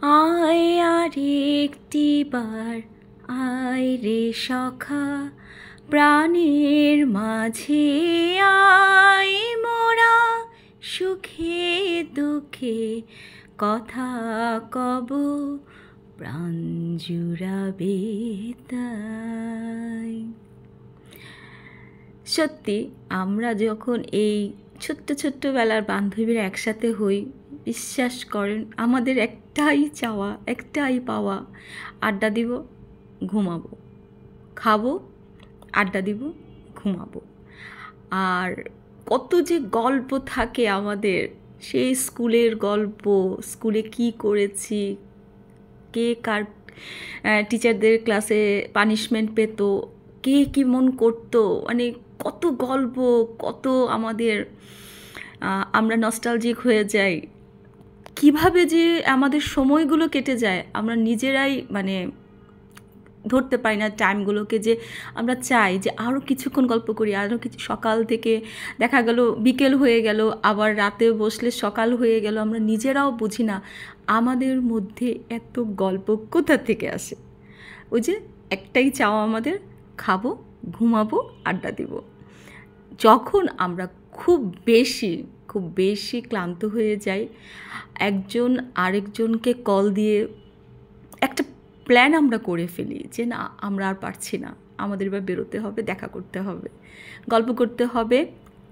আয় আর একটি বার, আয় রে সখা, প্রাণের মাঝে আয় মোরা, সুখে দুঃখে কথা কব, প্রাণ জুড়াবে তাই। সত্যি আমরা যখন এই ছোট্ট ছোট্টবেলার বান্ধবীরা একসাথে হই, বিশ্বাস করেন আমাদের একটাই চাওয়া, একটাই পাওয়া, আড্ডা দিব, ঘুমাবো, খাবো, আড্ডা দিব, ঘুমাবো। আর কত যে গল্প থাকে আমাদের, সেই স্কুলের গল্প, স্কুলে কি করেছি, কে কার টিচারদের ক্লাসে পানিশমেন্ট পেত, কে কেমন করতো, মানে কত গল্প, কত আমাদের আমরা নস্টালজিক হয়ে যাই। কিভাবে যে আমাদের সময়গুলো কেটে যায় আমরা নিজেরাই মানে ধরতে পারি না টাইমগুলোকে, যে আমরা চাই যে আরও কিছুক্ষণ গল্প করি, আরও কিছু, সকাল থেকে দেখা গেল বিকেল হয়ে গেল, আবার রাতে বসলে সকাল হয়ে গেল, আমরা নিজেরাও বুঝি না আমাদের মধ্যে এত গল্প কোথা থেকে আসে। ওই যে একটাই চাওয়া আমাদের, খাবো, ঘুমাবো, আড্ডা দিব। যখন আমরা খুব বেশি ক্লান্ত হয়ে যাই, একজন আরেকজনকে কল দিয়ে একটা প্ল্যান আমরা করে ফেলি যে না আমরা আর পারছি না, আমাদের এবার বেরোতে হবে, দেখা করতে হবে, গল্প করতে হবে,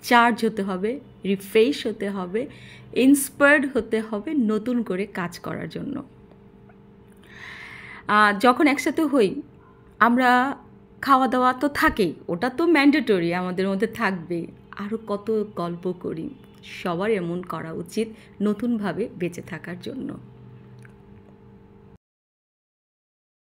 চার্জ হতে হবে, রিফ্রেশ হতে হবে, ইন্সপায়ার্ড হতে হবে নতুন করে কাজ করার জন্য। যখন একসাথে হই আমরা খাওয়া দাওয়া তো থাকেই, ওটা তো ম্যান্ডেটরি, আমাদের মধ্যে থাকবে। আরও কত গল্প করি। সবার এমন করা উচিত নতুনভাবে বেঁচে থাকার জন্য।